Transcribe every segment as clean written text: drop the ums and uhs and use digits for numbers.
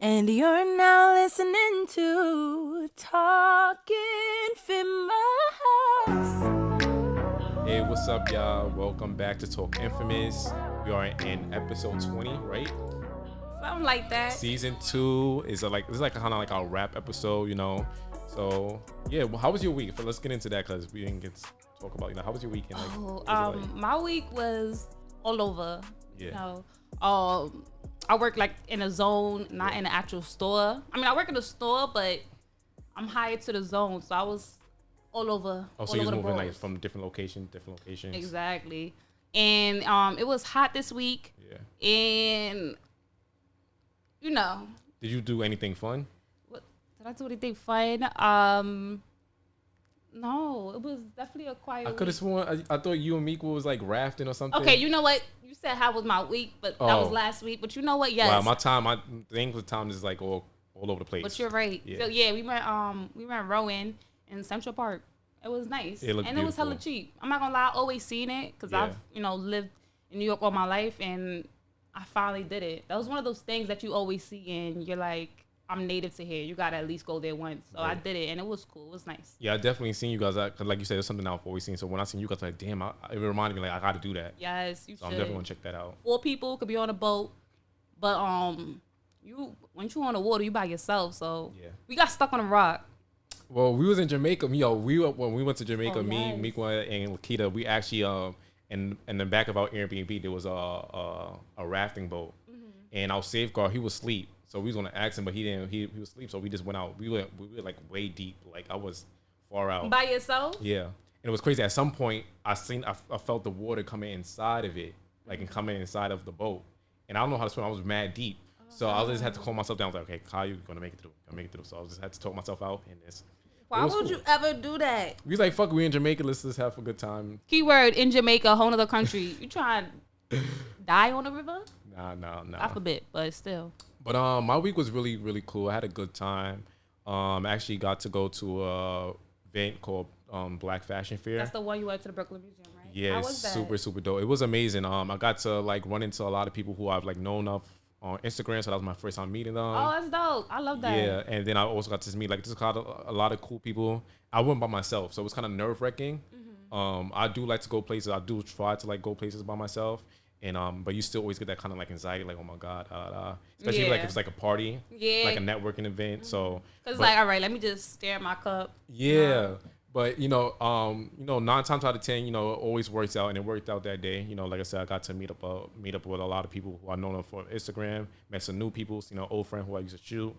And you're now listening to Talking Famous. Hey, what's up, y'all? Welcome back to Talk Infamous. We are in episode 20, right? Something like that. Season 2 is like kind of like our wrap episode, you know. So yeah, well, how was your week? Let's get into that because we didn't get to talk about, how was your weekend? Like, my week was all over. Yeah. You know, I work like in a zone, not in an actual store. I mean, I work in a store, but I'm hired to the zone, so I was all over. Oh, so all you was over moving the like from different locations. Exactly. And it was hot this week. Yeah. And you know. Did you do anything fun? Did I do anything fun? No, it was definitely a quiet week. I could have sworn I thought you and Meek was like rafting or something. Okay, you know what? You said how was my week, but that was last week. But you know what? Yes. Wow, my English time is like all over the place. But you're right. Yeah. So yeah, we went rowing in Central Park. It was nice. It looked and it was hella beautiful. cheap. I'm not gonna lie, I always seen it because I've lived in New York all my life, and I finally did it. That was one of those things that you always see, and you're like, I'm native to here. You gotta at least go there once. So I did it, and it was cool. It was nice. Yeah, I definitely seen you guys. Cause like you said, it's something I've always seen. So when I seen you guys, like, damn, it reminded me like I got to do that. Yes, you So should. I'm definitely gonna check that out. 4 people could be on a boat, but once you on the water, you by yourself. So we got stuck on a rock. Well, we was in Jamaica. When we went to Jamaica, yes. Meek and Lakita, we actually in the back of our Airbnb there was a rafting boat, and our safeguard, he was asleep. So we was gonna ask him, but he didn't. He was asleep. So we just went out. We were like way deep. Like I was far out. By yourself? Yeah, and it was crazy. At some point, I felt the water coming inside of it, like and coming inside of the boat. And I don't know how to swim. I was mad deep. So I just had to calm myself down. I was like, okay, Kyle, you're gonna make it through. So I just had to talk myself out. And Why would you ever do that? We was like, fuck, we in Jamaica. Let's just have a good time. Keyword in Jamaica, a whole nother country. You trying to die on the river? Nah. I forbid, but still. But my week was really, really cool. I had a good time. Actually got to go to a event called Black Fashion Fair. That's the one you went to the Brooklyn Museum, right? Yeah, super, super dope. It was amazing. I got to like run into a lot of people who I've like known of on Instagram, so that was my first time meeting them. Oh, that's dope. I love that. Yeah, and then I also got to meet like just kind of a lot of cool people. I went by myself, so it was kind of nerve wracking. I do like to go places. I do try to like go places by myself. And but you still always get that kind of like anxiety, like, oh my god, especially like if it's like a party, like a networking event. So it's like, all right, let me just stare at my cup. Yeah, but 9 times out of 10, it always works out, and it worked out that day. Like I said, I got to meet up with a lot of people who I know for Instagram, met some new people, old friend who I used to shoot.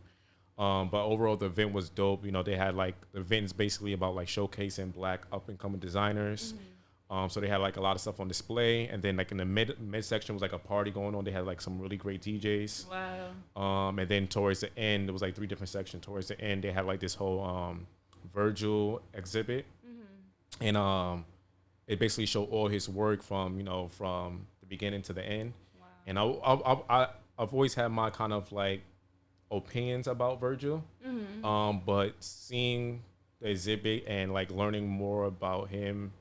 But overall, the event was dope. They had like the event is basically about like showcasing Black up and coming designers. So they had like a lot of stuff on display, and then like in the mid section was like a party going on. They had like some really great DJs. Wow. And then towards the end, there was like 3 different sections. Towards the end, they had like this whole Virgil exhibit, and it basically showed all his work from the beginning to the end. Wow. And I've always had my kind of like opinions about Virgil, but seeing the exhibit and like learning more about him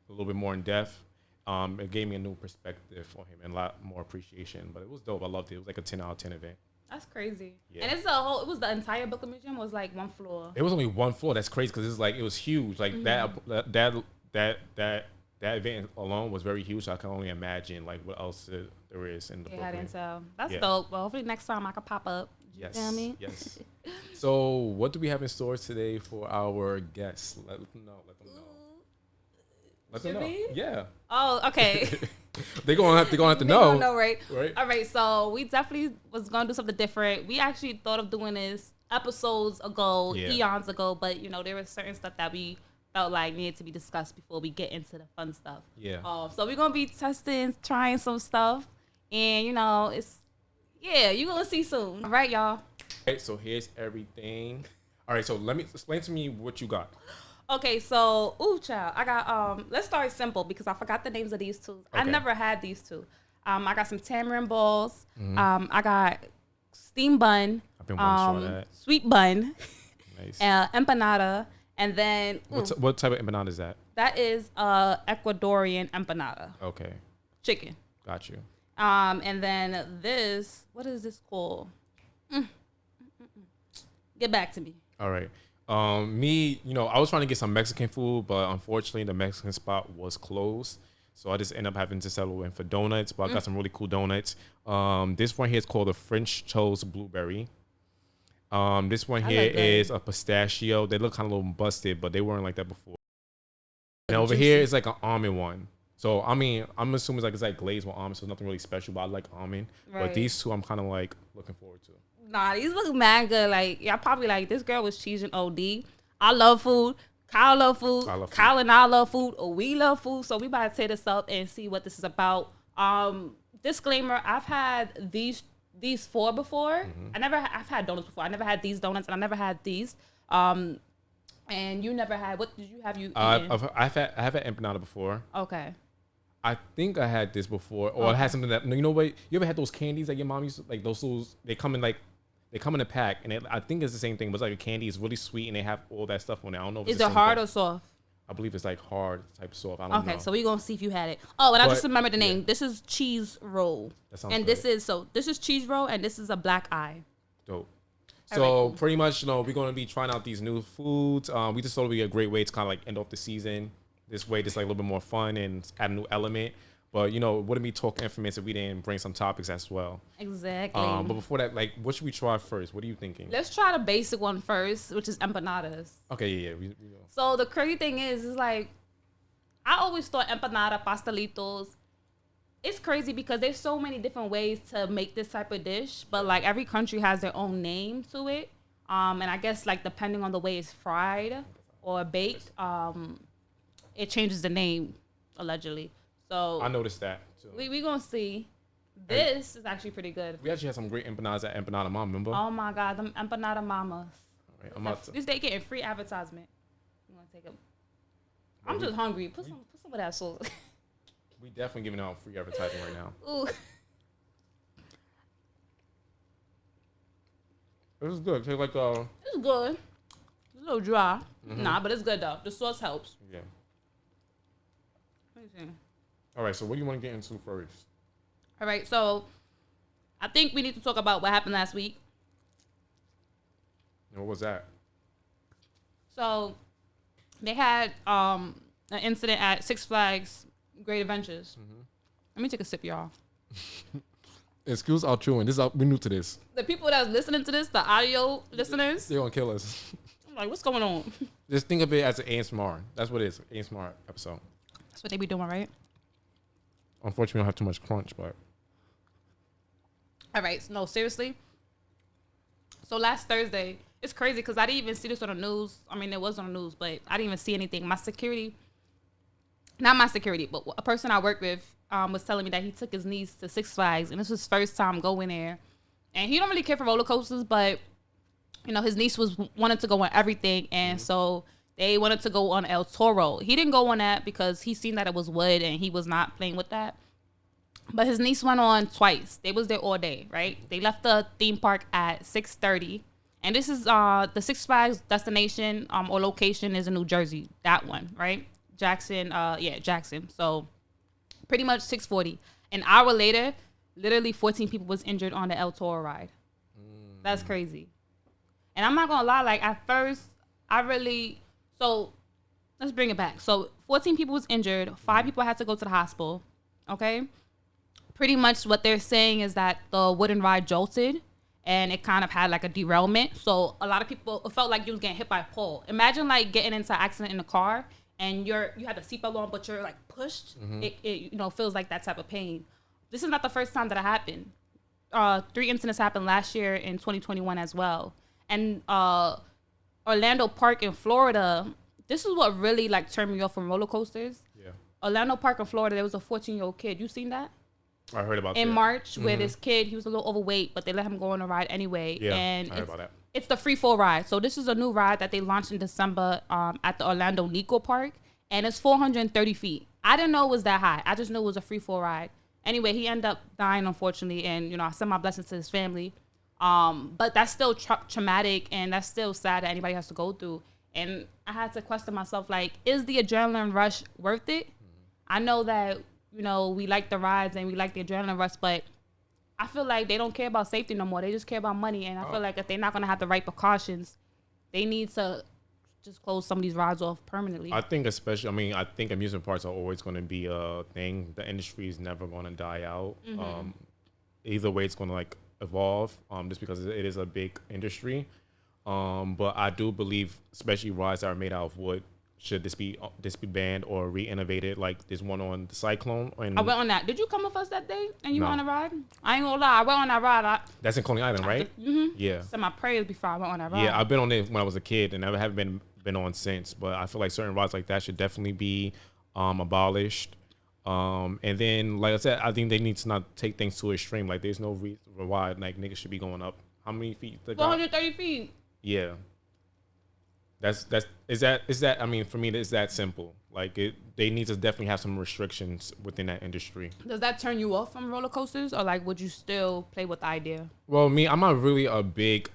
a little bit more in depth, it gave me a new perspective on him and a lot more appreciation. But it was dope. I loved it. It was like a 10 out of 10 event. That's crazy. Yeah. And it was the entire Brooklyn Museum was like one floor. It was only one floor. That's crazy because it's like it was huge. Like that event alone was very huge. So I can only imagine like what else there is in the Brooklyn. I didn't tell. That's dope. Well, hopefully next time I can pop up. Yes. You know what I mean? Yes. So what do we have in store today for our guests? Let them know. Let them know. Yeah. Oh, okay. They're gonna have to know. They gonna know, right? Right. All right. So we definitely was gonna do something different. We actually thought of doing this episodes ago, eons ago, but there was certain stuff that we felt like needed to be discussed before we get into the fun stuff. Yeah. So we're gonna be trying some stuff, and you're gonna see soon. All right, y'all. Okay, so here's everything. All right, so let me explain to me what you got. Okay, so child, I got let's start simple because I forgot the names of these two. Okay. I never had these two. I got some tamarind balls. I got steam bun. I've been wanting to try that. Sweet bun. Nice. Empanada, and then What type of empanada is that? that is Ecuadorian empanada, Okay, chicken. got you. And then this, what is this called? Get back to me. All right. Me, I was trying to get some Mexican food, but unfortunately the Mexican spot was closed. So I just ended up having to settle in for donuts, but I got some really cool donuts. This one here is called the French Toast Blueberry. This one here is a pistachio. They look kind of a little busted, but they weren't like that before. And over here is like an almond one. So I mean, I'm assuming it's like glazed with almond, so nothing really special. But I like almond. Right. But these two, I'm kind of like looking forward to. Nah, these look mad good. Like y'all probably like this girl was cheesing OD. I love food. Kyle love food. Kyle and I love food. Or we love food. So we about to tear this up and see what this is about. Disclaimer: I've had these four before. I've had donuts before. I never had these donuts, and I never had these. And you never had. What did you have? I have had empanada before. Okay. I think I had this before, or I had something that you know what? You ever had those candies that your mom used to like? Those they come in a pack, and I think it's the same thing. But it's like a candy. It's really sweet, and they have all that stuff on it. I don't know. If Is it hard or soft? I believe it's like hard type of soft. I don't know. Okay, so we're gonna see if you had it. Oh, and I just remembered the name. Yeah. This is cheese roll. That sounds and great. This is cheese roll, and this is a black eye. Dope. So pretty much, we're going to be trying out these new foods. We just thought it would be a great way to kind of like end off the season. This way, just like a little bit more fun and add a new element. But, it wouldn't be talking information if we didn't bring some topics as well. Exactly. But before that, like, what should we try first? What are you thinking? Let's try the basic one first, which is empanadas. Okay, yeah. We So the crazy thing is like, I always thought empanada, pastelitos. It's crazy because there's so many different ways to make this type of dish, but like every country has their own name to it. And I guess like depending on the way it's fried or baked, it changes the name allegedly. So I noticed that too. We gonna see. This is actually pretty good. We actually had some great empanadas at Empanada Mama, remember? Oh my God, them Empanada Mamas. All right, this day getting free advertisement. I'm gonna take a. I'm just hungry. Put some of that sauce. We definitely giving out free advertising right now. Ooh. This is good. It's like It's good. It's a little dry. Nah, but it's good though. The sauce helps. Yeah. Let me see. All right, so what do you want to get into first? All right, so I think we need to talk about what happened last week. And what was that? So they had an incident at Six Flags Great Adventures. Let me take a sip, y'all. Excuse our chewing. We're new to this. The people that's listening to this, the audio listeners, they're gonna kill us. I'm like, what's going on? Just think of it as an ASMR. That's what it is. ASMR episode. That's what they be doing, right? Unfortunately, we don't have too much crunch, but. All right. No, seriously. So last Thursday, it's crazy because I didn't even see this on the news. I mean, it was on the news, but I didn't even see anything. Not my security, but a person I work with was telling me that he took his niece to Six Flags, and this was his first time going there. And he don't really care for roller coasters, but his niece wanted to go on everything, and so they wanted to go on El Toro. He didn't go on that because he seen that it was wood, and he was not playing with that. But his niece went on twice. They was there all day, right? They left the theme park at 6:30, and this is the Six Flags destination or location is in New Jersey. That one, right? Jackson. Jackson. So pretty much 6:40. An hour later, literally 14 people was injured on the El Toro ride. That's crazy. And I'm not gonna lie, like at first, so let's bring it back. So 14 people was injured, 5 people had to go to the hospital. Okay. Pretty much what they're saying is that the wooden ride jolted and it kind of had like a derailment. So a lot of people, it felt like you was getting hit by a pole. Imagine like getting into an accident in a car and you had the seatbelt on, but you're like pushed. It feels like that type of pain. This is not the first time that it happened. 3 incidents happened last year in 2021 as well. And Orlando Park in Florida, this is what really like turned me off from roller coasters. Yeah. Orlando Park in Florida, there was a 14-year-old kid. You seen that? I heard about that. In March, where this kid, he was a little overweight, but they let him go on a ride anyway. Yeah, and I heard about that. It's the free fall ride. So this is a new ride that they launched in December at the Orlando Nico Park, and it's 430 feet. I didn't know it was that high. I just knew it was a free fall ride. Anyway, he ended up dying, unfortunately, and I send my blessings to his family. But that's still traumatic, and that's still sad that anybody has to go through. And I had to question myself, like, is the adrenaline rush worth it? I know that we like the rides and we like the adrenaline rush, but I feel like they don't care about safety no more. They just care about money. And I feel like if they're not going to have the right precautions, they need to just close some of these rides off permanently. I think especially, I mean, I think amusement parks are always going to be a thing. The industry is never going to die out. Either way, it's going to like evolve just because it is a big industry. But I do believe, especially rides that are made out of wood, should this be banned or re-innovated? Like this one on the Cyclone. I went on that. Did you come with us that day and you went on a ride? I ain't gonna lie. I went on that ride. That's in Coney Island, right? Yeah. Said my prayers before I went on that ride. Yeah, I've been on it when I was a kid and I haven't been on since. But I feel like certain rides like that should definitely be abolished. And then, like I said, I think they need to not take things to extreme. Like there's no reason why like niggas should be going up. How many feet? 430 feet. Yeah. Is that I mean, for me it's that simple. Like they need to definitely have some restrictions within that industry. Does that turn you off from roller coasters, or like would you still play with the idea? Well, I'm not really a big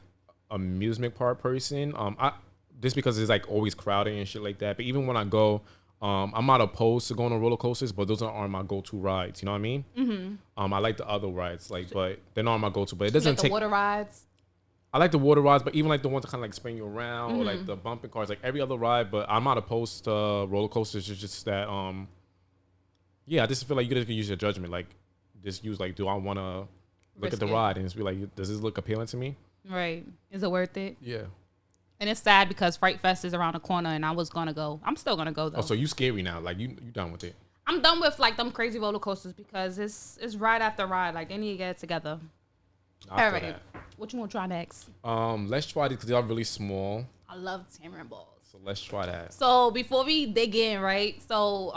amusement park person. I just because it's like always crowded and shit like that. But even when I go, I'm not opposed to going on roller coasters, but those aren't my go-to rides. You know what I mean? I like the other rides, but they're not my go-to. But it doesn't take the water rides. I like the water rides, but even like the ones that kind of like spin you around or like the bumping cars, like every other ride. But I'm not opposed to roller coasters. It's just that, I just feel like you just can use your judgment. Like, just use like, do I want to look at the ride and just be like, does this look appealing to me? Right. Is it worth it? Yeah. And it's sad because Fright Fest is around the corner, and I was gonna go. I'm still gonna go though. Oh, so you scary now? Like you done with it? I'm done with like them crazy roller coasters because it's ride after ride. Like they need to get it together. All right. What you want to try next? Let's try this because they are really small. I love tamarind balls. So let's try that. So before we dig in, right? So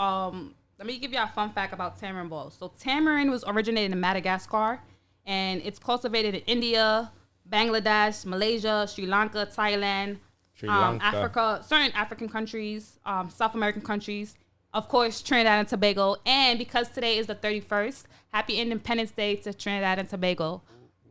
let me give you a fun fact about tamarind balls. So tamarind was originated in Madagascar, and it's cultivated in India, Bangladesh, Malaysia, Sri Lanka, Thailand, Africa, certain African countries, South American countries, of course, Trinidad and Tobago. And because today is the 31st, happy Independence Day to Trinidad and Tobago.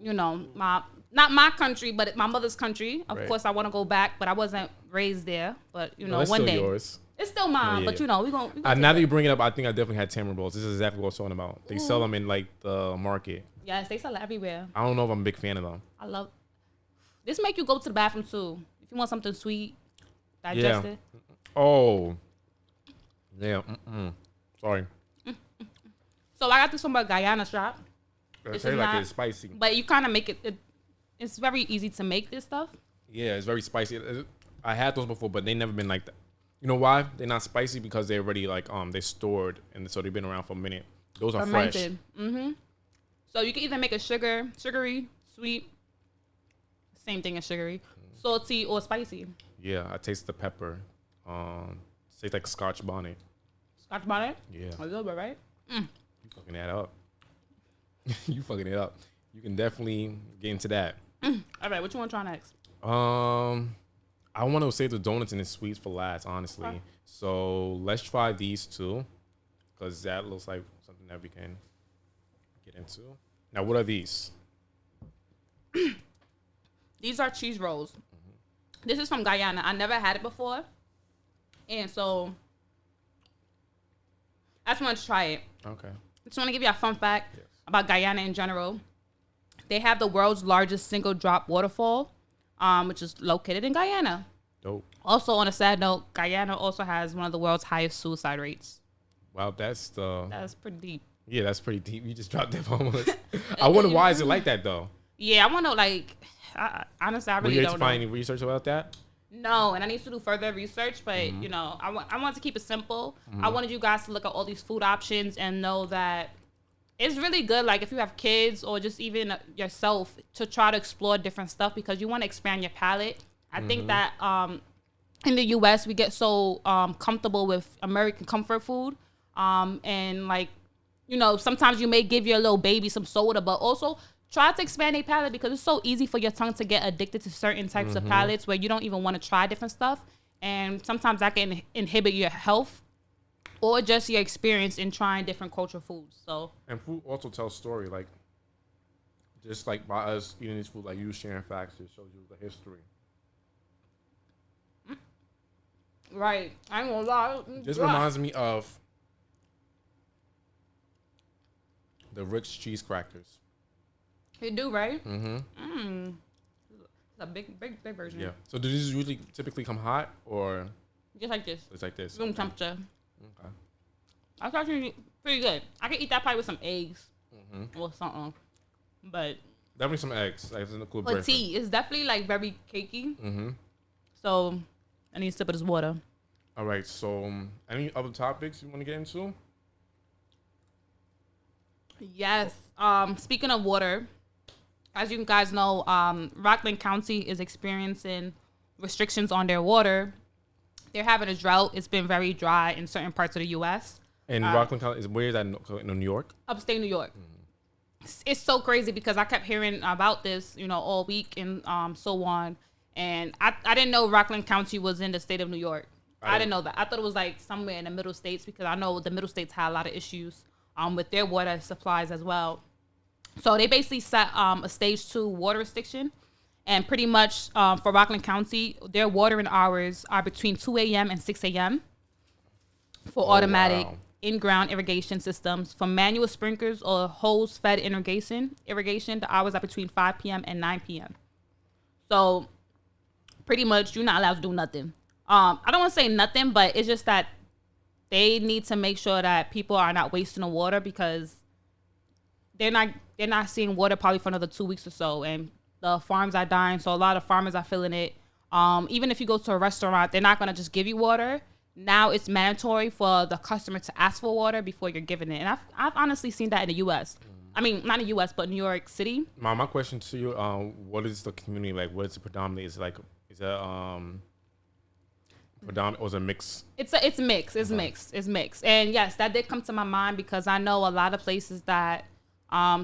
You know, not my country, but my mother's country. Of course, I want to go back, but I wasn't raised there. But, you know, one day. Yours. It's still mine, but, you know, we're going to. Now that you bring it up, I think I definitely had tamarind balls. This is exactly what I was talking about. They sell them in, like, the market. Yes, they sell it everywhere. I don't know if I'm a big fan of them. I love. This make you go to the bathroom, too. If you want something sweet, digested. Yeah. Oh. Yeah. Sorry. So I got this from a Guyana shop. It's like it's spicy. But you kind of make it, it's very easy to make this stuff. Yeah, it's very spicy. I had those before, but they never been like that. You know why? They're not spicy because they're already like, they're stored, and so they've been around for a minute. Those are fermented. Fresh. So you can either make a sugary, sweet, same thing as sugary, salty, or spicy. Yeah, I taste the pepper. Tastes like Scotch bonnet. Scotch bonnet? Yeah. A little bit, right? You fucking that up. You fucking it up. You can definitely get into that. All right, what you want to try next? I want to save the donuts and the sweets for last, honestly. Okay. So let's try these two, because that looks like something that we can get into. Now, what are these? These are cheese rolls. This is from Guyana. I never had it before, and so I just want to try it. Okay. I just want to give you a fun fact about Guyana in general. They have the world's largest single drop waterfall, which is located in Guyana. Dope. Also, on a sad note, Guyana also has one of the world's highest suicide rates. Wow, that's pretty deep. Yeah, that's pretty deep. You just dropped that bomb. I wonder why is it like that though. Yeah, I want to honestly, I really don't know. Were you able to find any research about that? No, and I need to do further research, but you know, I want to keep it simple. I wanted you guys to look at all these food options and know that it's really good, like if you have kids or just even yourself, to try to explore different stuff because you want to expand your palate. I think that in the U.S. we get so comfortable with American comfort food, and like, you know, sometimes you may give your little baby some soda, but also try to expand their palate because it's so easy for your tongue to get addicted to certain types of palates where you don't even want to try different stuff, and sometimes that can inhibit your health or just your experience in trying different cultural foods. So, and food also tells story, like just like by us eating this food, like you sharing facts, it shows you the history. Right, I ain't gonna lie. This reminds me of the Ritz cheese crackers. They do, right? Mm-hmm. It's a big version. Yeah. So do these usually typically come hot or just like this? It's like this. Room temperature. Okay. That's actually pretty good. I could eat that probably with some eggs or something. But definitely some eggs. Like it's a cool but tea is definitely like very cakey. So I need to sip of this water. All right. So any other topics you want to get into? Yes. Speaking of water, as you guys know, Rockland County is experiencing restrictions on their water. They're having a drought. It's been very dry in certain parts of the U.S. And Rockland County, where is that in New York? Upstate New York. It's so crazy because I kept hearing about this, all week and so on. And I didn't know Rockland County was in the state of New York. I didn't know that. I thought it was like somewhere in the middle states because I know the middle states had a lot of issues with their water supplies as well. So they basically set a stage 2 water restriction. And pretty much for Rockland County, their watering hours are between 2 a.m. and 6 a.m. for automatic in-ground irrigation systems. For manual sprinklers or hose-fed irrigation, the hours are between 5 p.m. and 9 p.m. So pretty much you're not allowed to do nothing. I don't want to say nothing, but it's just that they need to make sure that people are not wasting the water because they're not seeing water probably for another 2 weeks or so, and the farms are dying. So a lot of farmers are feeling it. Even if you go to a restaurant, they're not gonna just give you water. Now it's mandatory for the customer to ask for water before you're giving it. And I've honestly seen that in the U.S. I mean, not in the U.S., but New York City. My question to you, what is the community like? What is it predominantly? Is that predominant or is it mixed? It's mixed. It's mixed. And yes, that did come to my mind because I know a lot of places that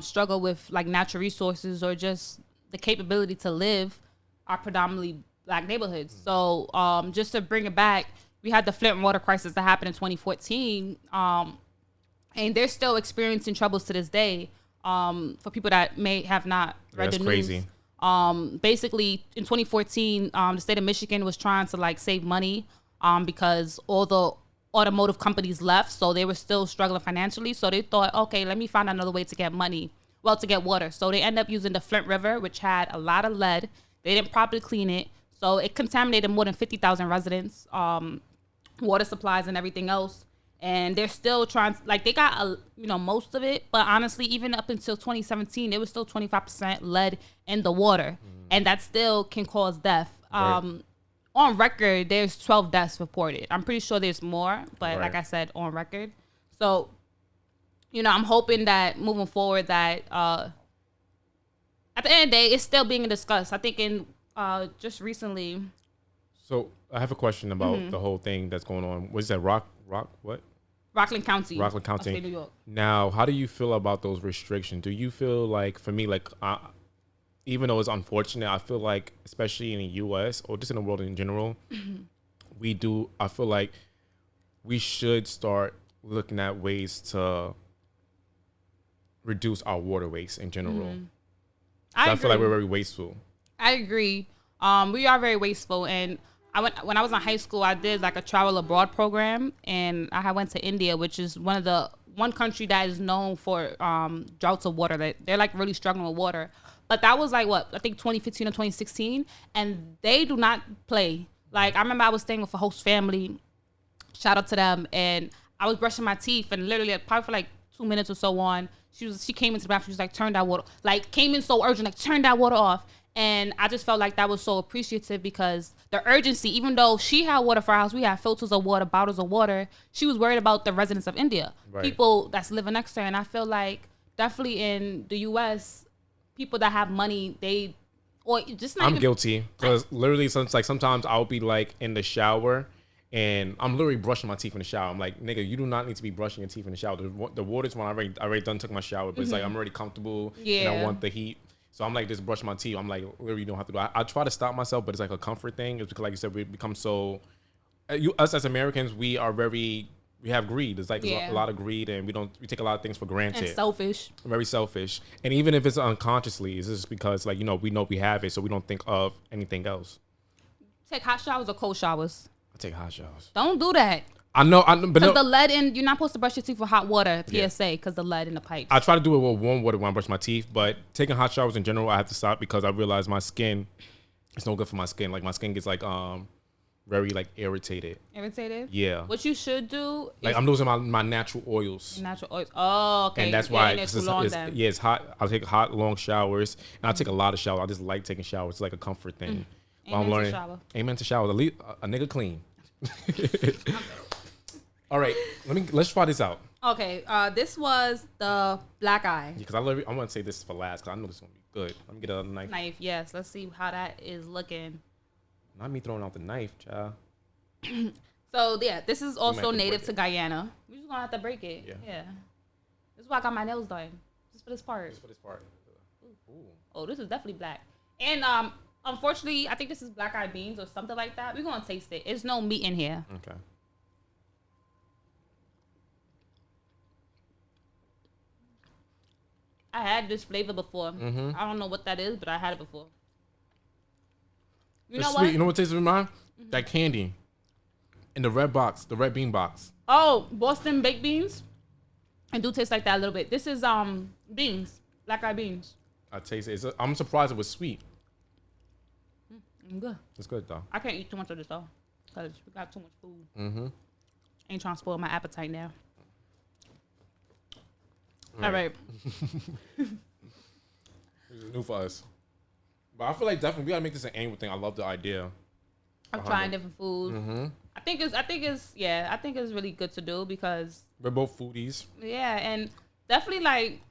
struggle with like natural resources or just the capability to live are predominantly black neighborhoods. So just to bring it back, we had the Flint water crisis that happened in 2014, and they're still experiencing troubles to this day. For people that may have not read the news. That's crazy. Basically, in 2014, the state of Michigan was trying to like save money because all the automotive companies left, so they were still struggling financially. So they thought, okay, let me find another way to get money. Well, to get water. So they ended up using the Flint River, which had a lot of lead. They didn't properly clean it. So it contaminated more than 50,000 residents, water supplies and everything else. And they're still trying, like they got, most of it. But honestly, even up until 2017, it was still 25% lead in the water. And that still can cause death. Right. On record, there's 12 deaths reported. I'm pretty sure there's more, but like I said, on record. So, I'm hoping that moving forward that at the end of the day, it's still being discussed. I think in just recently. So I have a question about the whole thing that's going on. Was that what? Rockland County. Rockland County. Upstate New York. Now, how do you feel about those restrictions? Do you feel like, for me, like, even though it's unfortunate, I feel like, especially in the U.S. or just in the world in general, I feel like we should start looking at ways to reduce our water waste in general. I feel like we're very wasteful. I agree. We are very wasteful. And when I was in high school, I did like a travel abroad program, and I went to India, which is one country that is known for droughts of water. They're like really struggling with water. But that was like I think 2015 or 2016, and they do not play. Like I remember I was staying with a host family. Shout out to them, and I was brushing my teeth, and literally probably for like 2 minutes or so on, she came into the bathroom. She was like, "Turn that water!" Like came in so urgent, like turn that water off. And I just felt like that was so appreciative because the urgency, even though she had water for our house, we had filters of water, bottles of water. She was worried about the residents of India, people that's living next to her. And I feel like definitely in the U.S., people that have money, I'm guilty because literally sometimes I'll be like in the shower and I'm literally brushing my teeth in the shower. I'm like, nigga, you do not need to be brushing your teeth in the shower. The water's when I already done took my shower, but it's like I'm already comfortable and I want the heat. So I'm like just brushing my teeth. I'm like, literally, you don't have to do it. I try to stop myself, but it's like a comfort thing. It's because, like you said, we become so. Us as Americans, we have greed. It's like a lot of greed, and we take a lot of things for granted. And selfish. Very selfish. And even if it's unconsciously, it's just because we know we have it, so we don't think of anything else. Take hot showers or cold showers? I take hot showers. Don't do that. I know, but Because no, the lead in, you're not supposed to brush your teeth with hot water, PSA, because the lead in the pipes. I try to do it with warm water when I brush my teeth, but taking hot showers in general, I have to stop because I realize my skin, it's no good for my skin. Like my skin gets like very like irritated. Irritated? Yeah. What you should do is Like I'm losing my natural oils. natural oils. Oh, okay. And that's why it's too long then. it's hot. I take hot, long showers, and I take a lot of showers. I just like taking showers. It's like a comfort thing. Amen I'm learning. to shower. Amen to shower. At least a nigga clean. All right, let's try this out. Okay, this was the black eye Because I'm gonna say this for last because I know this is gonna be good. Let me get a knife. knife. Yes, let's see how that is looking. Not me throwing out the knife, child. So yeah, this is also have to native break to Guyana. We just gonna have to break it. Yeah. This is why I got my nails done. Just for this part. Just for this part. Ooh. Oh, this is definitely black. And unfortunately, I think this is black eyed beans or something like that. We're gonna taste it. There's no meat in here. Okay. I had this flavor before. Mm-hmm. I don't know what that is, but I had it before. You It's know sweet. what? You know what tastes remind? That candy in the red box, the red bean box. Oh, Boston baked beans. It do taste like that a little bit. This is beans, black eyed beans. I taste it. I'm surprised it was sweet. I'm good. It's good though. I can't eat too much of this though, cause we got too much food. Mm-hmm. Ain't trying to spoil my appetite now. All right. This is new for us. But I feel like definitely we gotta make this an annual thing. I love the idea. I'm trying different foods. Mm-hmm. I think it's really good to do because We're both foodies. yeah, and definitely like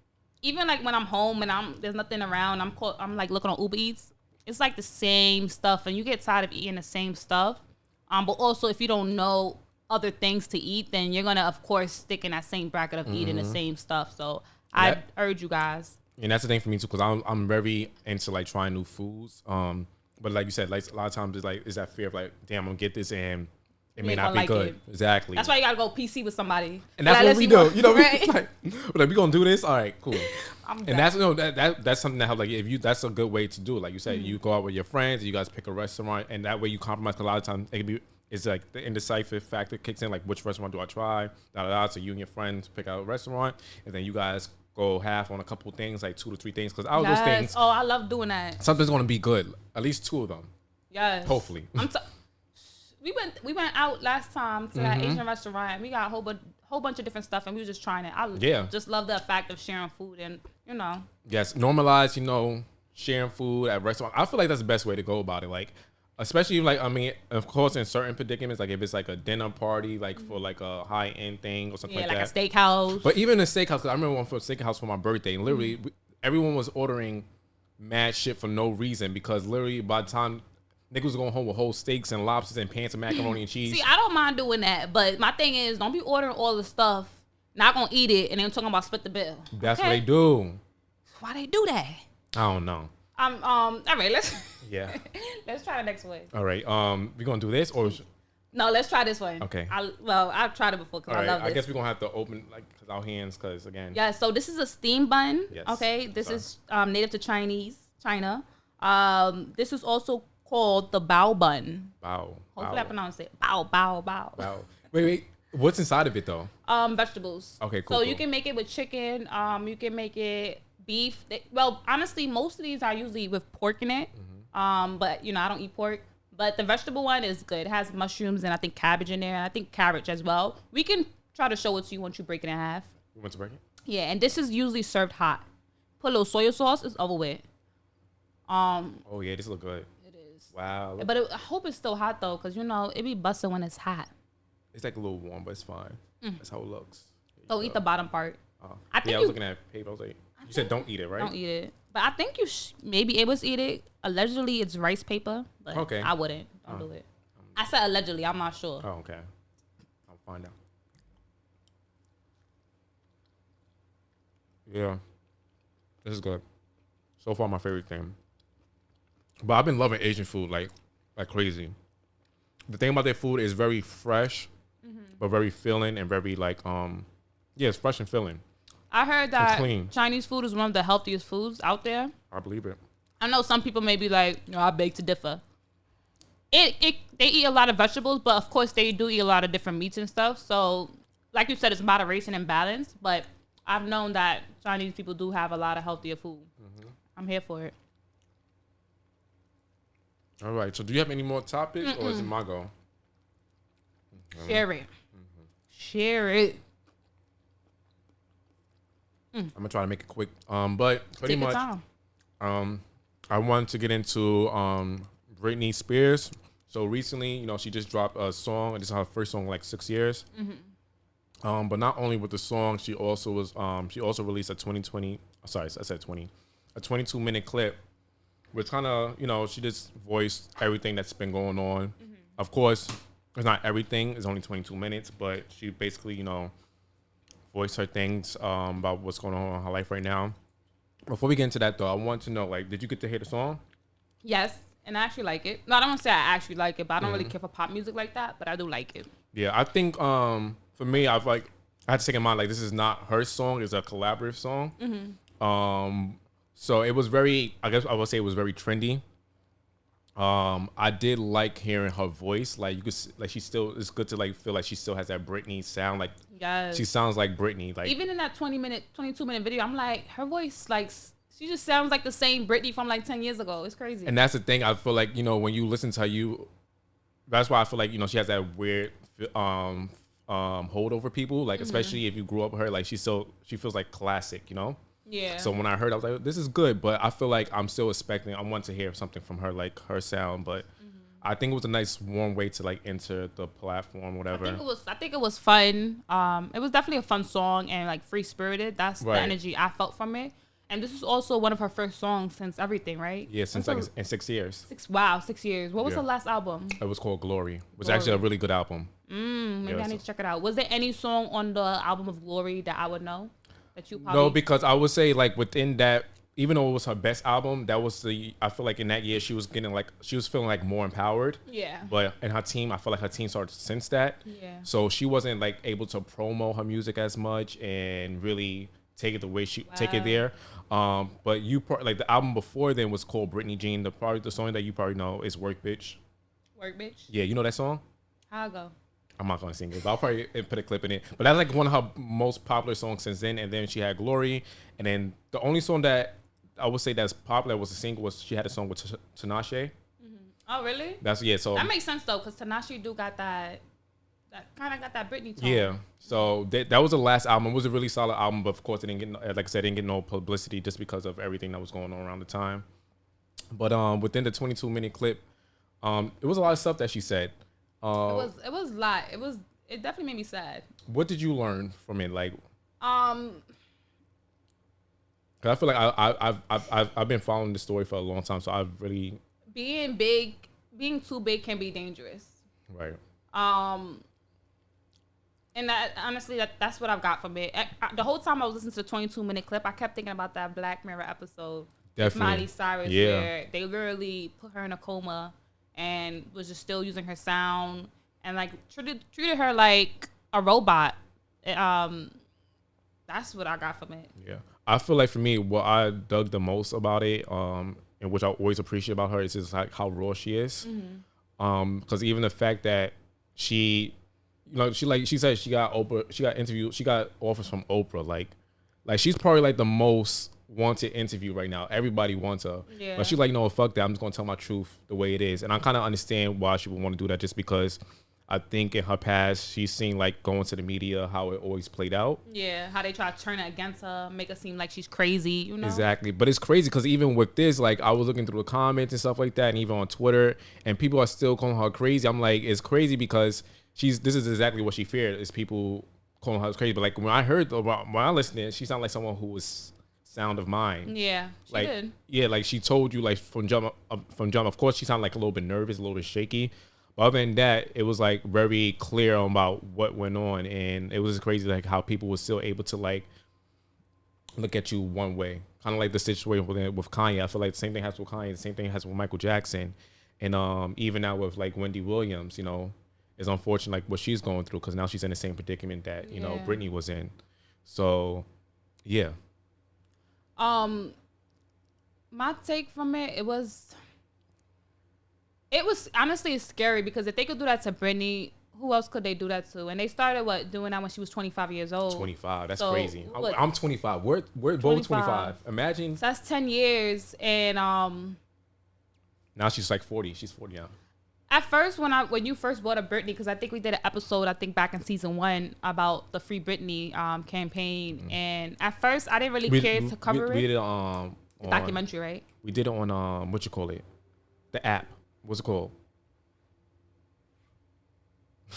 even like when I'm home and there's nothing around, I'm like looking on Uber Eats. It's like the same stuff, and you get tired of eating the same stuff. But also if you don't know other things to eat, then you're gonna of course stick in that same bracket of eating the same stuff. So I urge you guys. And that's the thing for me too, because I'm very into like trying new foods. But like you said, like a lot of times it's that fear of like, damn, I'm gonna get this and it may not be like good. it. Exactly. That's why you gotta go PC with somebody. And that's Like, what let's we see do. You know, right? we're like we gonna do this. All right, cool. I'm And that's that's something that helps. Like if you, that's a good way to do it. Like you said, Mm-hmm. you go out with your friends, you guys pick a restaurant, and that way you compromise. 'Cause a lot of times it can be, it's like the indecisive factor kicks in. Like which restaurant do I try? So you and your friends pick out a restaurant, and then you guys go half on a couple things, like 2 to 3 things. Because out of those things, Oh, I love doing that. something's gonna be good. At least 2 of them, Yes. hopefully. We went out last time to that Asian restaurant. And we got a whole bunch of different stuff, and we were just trying it. I just love the fact of sharing food, and you know. Yes, normalize. Sharing food at restaurants. I feel like that's the best way to go about it. Like, especially like of course, in certain predicaments, like if it's like a dinner party, like for like a high end thing or something Yeah, like like that. a steakhouse. But even a steakhouse, 'cause I remember one for a steakhouse for my birthday, and literally everyone was ordering mad shit for no reason because literally by the time niggas was going home with whole steaks and lobsters and pans of macaroni and cheese. See, I don't mind doing that, but my thing is, don't be ordering all the stuff, not gonna eat it, and then talking about split the bill. That's what they do. Why they do that? I don't know. All right, let's Yeah. try the next one. All right. We gonna do this or? No, let's try this one. Okay. I've tried it before because All I right. love this. I guess we're gonna have to open like our hands because again. Yeah, so this is a steam bun. Yes. Okay, this is native to China. This is also called the bao bun. Wow. Hopefully I pronounced it. Bao. Wow. Wait. What's inside of it though? Vegetables. Okay, cool. So cool. you can make it with chicken. You can make it beef. Well, honestly, most of these are usually with pork in it. But I don't eat pork. But the vegetable one is good. It has mushrooms and I think cabbage in there, and I think carrot as well. We can try to show it to you once you break it in half. You want to break it? Yeah, and this is usually served hot. Put a little soy sauce, it's over with. Oh yeah, this look good. It is. Wow. But I hope it's still hot though, because it be busting when it's hot. It's like a little warm, but it's fine. That's how it looks. Don't eat the bottom part. I think I was looking at paper. I was like, you said don't eat it, right? Don't eat it. But I think you may be able to eat it. Allegedly, it's rice paper. But Okay. I wouldn't. Don't do it. I said allegedly. I'm not sure. Oh, okay. I'll find out. Yeah. This is good. So far, my favorite thing. But I've been loving Asian food like crazy. The thing about their food is very fresh, but very filling and very it's fresh and filling. I heard that clean. Chinese food is one of the healthiest foods out there. I believe it. I know some people may be like, I beg to differ. They eat a lot of vegetables, but of course they do eat a lot of different meats and stuff. So, like you said, it's moderation and balance. But I've known that Chinese people do have a lot of healthier food. Mm-hmm. I'm here for it. All right. So, do you have any more topics, or is it my go? Share it. Mm-hmm. Share it. I'm gonna try to make it quick. But pretty much, I wanted to get into Britney Spears. So recently, you know, she just dropped a song, and this is her first song in like 6 years. Mm-hmm. But not only with the song, she also released a 22-minute clip, which kind of, you know, she just voiced everything that's been going on. Mm-hmm. Of course, it's not everything; it's only 22 minutes, but she basically, you know, voiced her things about what's going on in her life right now. Before we get into that, though, I want to know, like, did you get to hear the song? Yes, and I actually like it. No, I don't want to say I actually like it, but I don't really care for pop music like that, but I do like it. Yeah, I think for me, I had to take in mind, like, this is not her song, it's a collaborative song. Mm-hmm. So it was very, I guess I would say it was very trendy. I did like hearing her voice. Like, you could, like, she still, it's good to like feel like she still has that Britney sound. Like, yes, she sounds like Britney. Like, even in that 22-minute video, I'm like, her voice, like, she just sounds like the same Britney from like 10 years ago. It's crazy. And that's the thing. I feel like, you know, when you listen to her, that's why I feel like, you know, she has that weird hold over people. Like, especially if you grew up with her, like, she feels like classic, you know? Yeah. So when I heard, I was like, this is good, but I feel like I'm still expecting, I want to hear something from her, like her sound, but I think it was a nice warm way to like enter the platform, whatever. I think it was fun. It was definitely a fun song and like free spirited. That's right. The energy I felt from it. And this is also one of her first songs since everything, right? Yeah, since like in 6 years. 6 years. What was her last album? It was called Glory. It was actually a really good album. Maybe I need to check it out. Was there any song on the album of Glory that I would know? That you No, because I would say like within that, even though it was her best album, that was I feel like in that year she was feeling like more empowered. Yeah. But in her team, I feel like her team started to sense that. Yeah. So she wasn't like able to promo her music as much and really take it the way take it there. But like the album before then was called Britney Jean. The song that you probably know is Work Bitch. Work Bitch? Yeah, you know that song? How'd it go? I'm not gonna sing it, but I'll probably put a clip in it. But that's like one of her most popular songs since then. And then she had Glory, and then the only song that I would say that's popular was a single was she had a song with Tinashe. Mm-hmm. Oh really? So that makes sense though, because Tinashe do got that kind of got that Britney tone. Yeah. So that was the last album. It was a really solid album, but of course it didn't get, like I said, it didn't get no publicity just because of everything that was going on around the time. But within the 22-minute clip, it was a lot of stuff that she said. It was a lot. It definitely made me sad. What did you learn from it? Like, cause I feel like I've been following this story for a long time, so I've really being too big can be dangerous. Right. And that honestly, that's what I've got from it. The whole time I was listening to the 22-minute clip, I kept thinking about that Black Mirror episode with Miley Cyrus, where they literally put her in a coma and was just still using her sound and like treated her like a robot. That's what I got from it. Yeah, I feel like for me, what I dug the most about it, and which I always appreciate about her, is just like how raw she is. Mm-hmm. Because even the fact that she said she got offers from Oprah, like she's probably like the most wanted interview right now. Everybody wants her. Yeah. But she's like, no, fuck that. I'm just gonna tell my truth the way it is. And I kind of understand why she would want to do that, just because I think in her past she's seen like going to the media how it always played out. Yeah, how they try to turn it against her, make her seem like she's crazy, you know? Exactly. But it's crazy because even with this, like I was looking through the comments and stuff like that, and even on Twitter, and people are still calling her crazy. I'm like, it's crazy because this is exactly what she feared, is people calling her crazy. But like when I listened, she sounded like someone who was sound of mind. Yeah, she did. Yeah, like she told you like from jump. Of course, she sounded like a little bit nervous, a little bit shaky. But other than that, it was like very clear about what went on, and it was crazy like how people were still able to like look at you one way. Kind of like the situation with Kanye. I feel like the same thing happens with Kanye. The same thing happens with Michael Jackson, and even now with like Wendy Williams. You know, it's unfortunate like what she's going through because now she's in the same predicament that you know Britney was in. So, yeah. My take from it was It was honestly scary because if they could do that to Britney, who else could they do that to? And they started doing that when she was 25 years old. 25. That's So, crazy. what, I'm 25. We're both 25. Imagine. So that's 10 years, and now she's like 40. She's 40 now. At first, when you first brought up Britney, because I think we did an episode, I think back in season 1 about the Free Britney campaign, and at first I didn't really care to cover it. We did it the documentary, right? We did it on what you call it, the app. What's it called?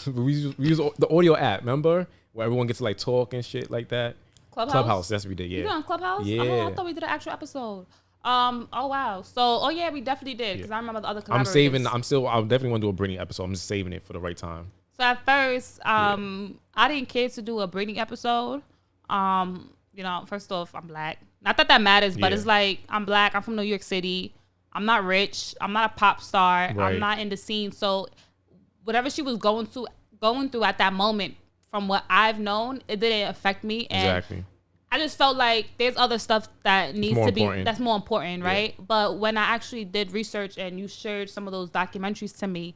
we use the audio app. Remember where everyone gets to like talk and shit like that. Clubhouse. That's what we did. Yeah. You did on Clubhouse? Yeah. Oh, I thought we did an actual episode. Oh wow. So yeah, we definitely did because I remember the other collaborators. I definitely want to do a Britney episode. I'm just saving it for the right time. So at first, I didn't care to do a Britney episode. First off, I'm black. Not that matters, but it's like I'm black. I'm from New York City. I'm not rich. I'm not a pop star. Right. I'm not in the scene. So whatever she was going through at that moment, from what I've known, it didn't affect me. And exactly. I just felt like there's other stuff that needs to be that's more important, right? Yeah. But when I actually did research and you shared some of those documentaries to me,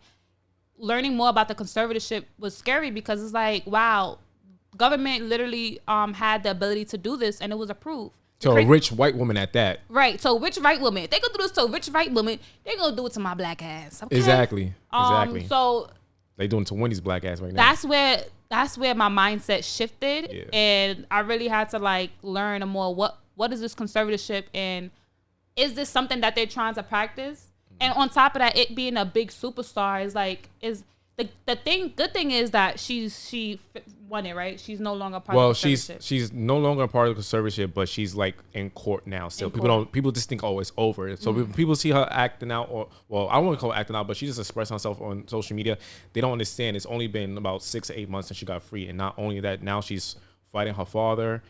learning more about the conservatorship was scary because it's like, wow, government literally had the ability to do this and it was approved. To a rich white woman at that. Right. So rich white woman. If they could do this to a rich white woman, they're gonna do it to my black ass. Okay? Exactly. So they doing it to Wendy's black ass right now. That's where my mindset shifted, and I really had to like learn more. What is this conservatorship, and is this something that they're trying to practice? And on top of that, it being a big superstar is the thing. Good thing is that she won it, right? She's no longer part of the conservatorship. she's no longer a part of the conservatorship, but she's like in court now. Still, people just think it's over. So when people see her acting out, I don't want to call it acting out, but she just expressed herself on social media. They don't understand. It's only been about 6 to 8 months since she got free, and not only that, now she's fighting her father,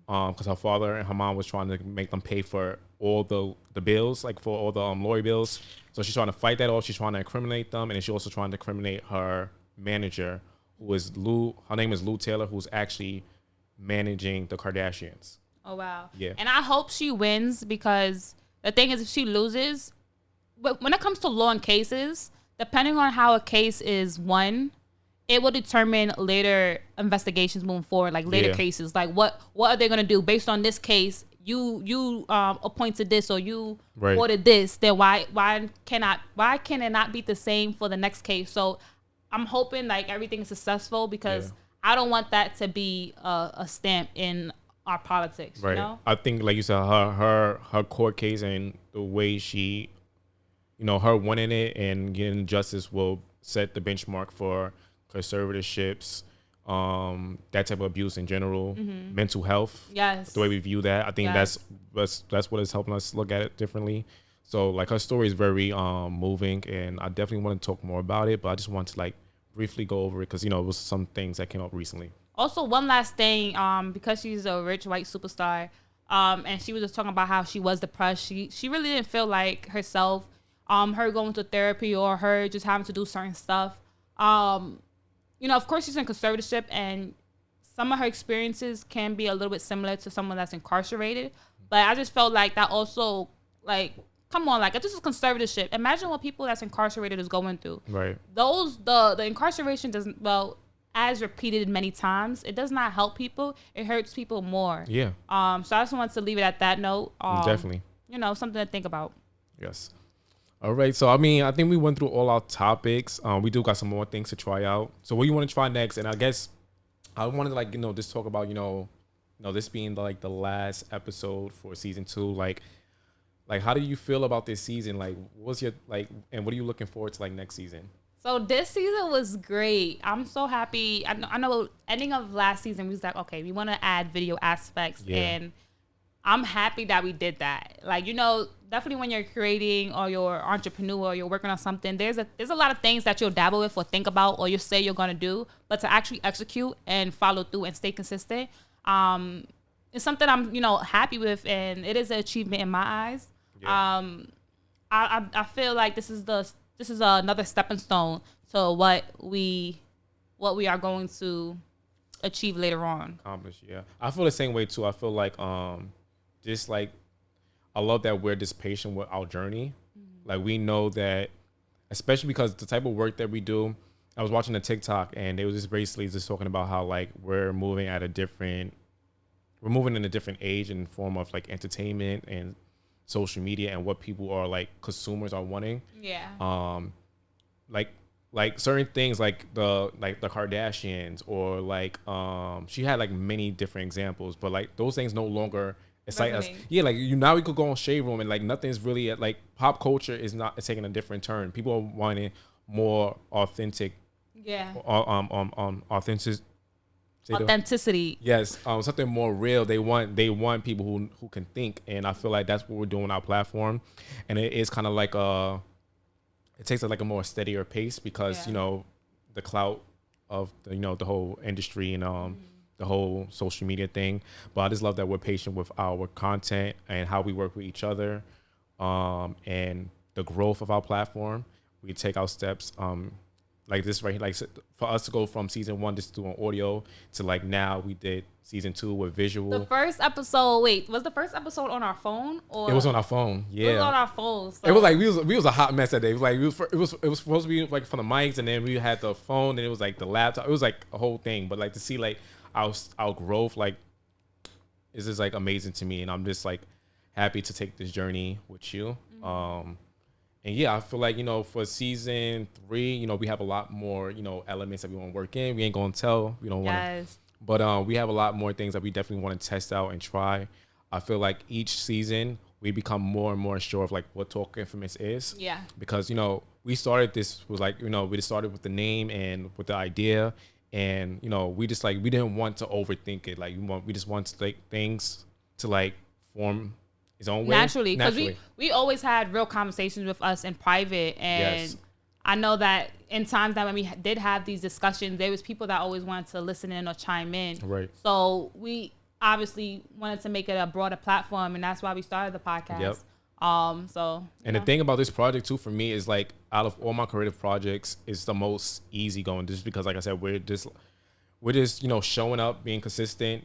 because her father and her mom was trying to make them pay for all the bills, like for all the lawyer bills. So she's trying to fight that off. She's trying to incriminate them, and then she's also trying to incriminate her manager, who is Lou. Her name is Lou Taylor, who's actually managing the Kardashians. Oh wow! Yeah, and I hope she wins because the thing is, if she loses, but when it comes to law and cases, depending on how a case is won, it will determine later investigations moving forward, like later cases. Like what are they gonna do based on this case? You appointed this or you ordered this. Then why can it not be the same for the next case? So I'm hoping like everything is successful because I don't want that to be a stamp in our politics. Right. You know? I think like you said, her court case and the way she, her winning it and getting justice will set the benchmark for conservatorships, that type of abuse in general, mental health. Yes. The way we view that. I think that's what is helping us look at it differently. So like her story is very moving, and I definitely want to talk more about it, but I just want to like briefly go over it because it was some things that came up recently. Also, one last thing, because she's a rich white superstar, and she was just talking about how she was depressed. She really didn't feel like herself. Her going to therapy or her just having to do certain stuff. Of course she's in conservatorship, and some of her experiences can be a little bit similar to someone that's incarcerated. But I just felt like that also, like, come on, like if this is conservatorship, imagine what people that's incarcerated is going through. Right. The incarceration doesn't, as repeated many times, it does not help people. It hurts people more. Yeah. So I just wanted to leave it at that note. Definitely. Something to think about. Yes. All right. So, I think we went through all our topics. We do got some more things to try out. So what do you want to try next? And I guess I wanted to just talk about, this being like the last episode for season 2. Like how do you feel about this season? Like what's your and what are you looking forward to next season? So this season was great. I'm so happy. I know ending of last season, we was like, okay, we want to add video aspects. Yeah. And I'm happy that we did that. Definitely when you're creating or you're an entrepreneur or you're working on something, there's a lot of things that you'll dabble with or think about or you'll say you're going to do. But to actually execute and follow through and stay consistent, it's something I'm, happy with. And it is an achievement in my eyes. Yeah. I feel like this is another stepping stone to what we are going to achieve later on. Accomplish, yeah. I feel the same way too. I feel like I love that we're just patient with our journey. Mm-hmm. Like we know that, especially because the type of work that we do. I was watching a TikTok and they was just basically just talking about how like we're moving in a different age and form of like entertainment and social media and what people are like consumers are wanting. Yeah. Like certain things like the Kardashians or like she had like many different examples, but like those things no longer excite us. Yeah, like now we could go on Shade Room and like nothing's really like pop culture is not it's taking a different turn. People are wanting more authentic. Yeah. Authenticity. Yes. Something more real. They want people who can think, and I feel like that's what we're doing on our platform, and it is kind of like it takes like a more steadier pace because you know the clout of the whole industry and the whole social media thing. But I just love that we're patient with our content and how we work with each other, and the growth of our platform. We take our steps. Like this right here, like for us to go from season 1 just doing audio to like now we did season 2 with visual. The first episode, was the first episode on our phone or? It was on our phone. Yeah, it was on our phone. So. It was like we was a hot mess that day. It was like it was supposed to be like for the mics, and then we had the phone, and it was like the laptop. It was like a whole thing. But like to see like our growth, like is just like amazing to me, and I'm just like happy to take this journey with you. Mm-hmm. And yeah, I feel like, for season 3, we have a lot more, elements that we want to work in. We ain't going to tell. We don't want to. But we have a lot more things that we definitely want to test out and try. I feel like each season, we become more and more sure of like what Talk Infamous is. Yeah. Because, we started this was like, we just started with the name and with the idea. And, we just like, we didn't want to overthink it. Like, we just want to like things to like form his own way. Naturally, because we always had real conversations with us in private, and I know that in times that when we did have these discussions, there was people that always wanted to listen in or chime in. Right. So we obviously wanted to make it a broader platform, and that's why we started the podcast. Yep. The thing about this project too for me is like out of all my creative projects, it's the most easygoing just because like I said, we're just showing up, being consistent,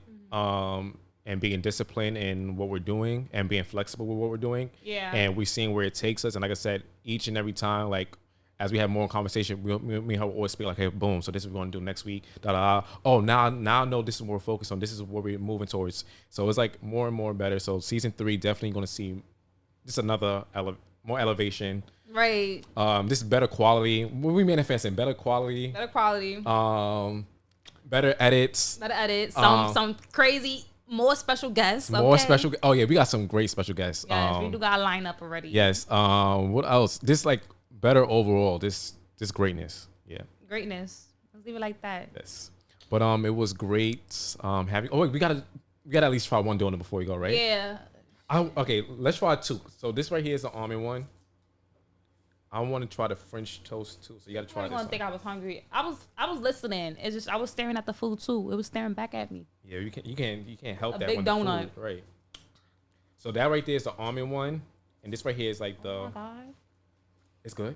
and being disciplined in what we're doing and being flexible with what we're doing. Yeah. And we're seeing where it takes us. And like I said, each and every time, like, as we have more conversation, we always speak like, hey, boom, so this is what we're going to do next week. Oh, now I know this is what we're focused on. This is what we're moving towards. So it's like more and more better. So season 3, definitely going to see just another more elevation. Right. This is better quality. What we manifesting? Better quality. Better quality. Better edits. Some crazy... More special guests. Special. Oh yeah, we got some great special guests. Yes, we do got a lineup already. Yes. What else? This like better overall. This greatness. Yeah. Greatness. Let's leave it like that. Yes. But it was great having. Oh wait, we gotta at least try one donut before we go, right? Yeah. Okay, let's try 2. So this right here is the almond one. I want to try the French toast too. So you got to try this. I don't think I was hungry. I was listening. It's just I was staring at the food too. It was staring back at me. Yeah, you can't help that. A big donut, right? So that right there is the almond one, and this right here is like the. Oh my God. It's good.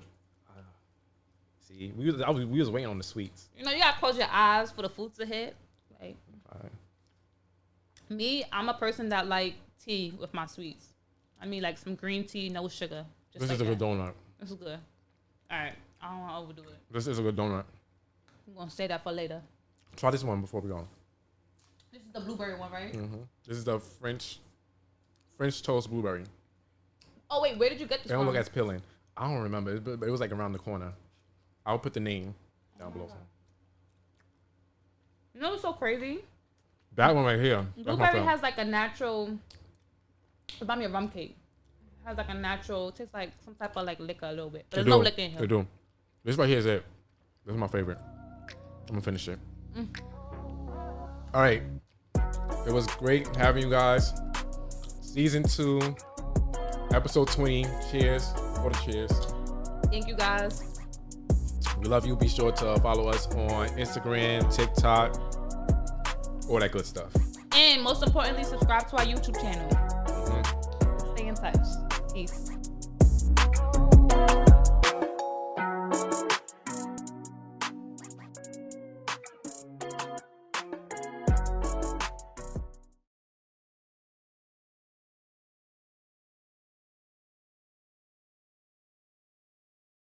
See, we was waiting on the sweets. You gotta close your eyes for the food to hit. Like, all right. Me, I'm a person that like tea with my sweets. I mean, like some green tea, no sugar. This is a good donut. This is good. All right. I don't want to overdo it. This is a good donut. I'm going to save that for later. Try this one before we go. This is the blueberry one, right? Mm-hmm. This is the French toast blueberry. Oh, wait. Where did you get this from? They don't look as peeling. I don't remember. But it was like around the corner. I'll put the name down below. You know what's so crazy? That one right here. Blueberry has like a natural... Buy me a rum cake. Has like a natural, tastes like some type of like liquor a little bit. But there's no liquor in here. They do. This right here is it. This is my favorite. I'm gonna finish it. All right. It was great having you guys. Season 2, episode 20. Cheers. For the cheers. Thank you guys. We love you. Be sure to follow us on Instagram, TikTok, all that good stuff. And most importantly, subscribe to our YouTube channel. Stay in touch. Peace.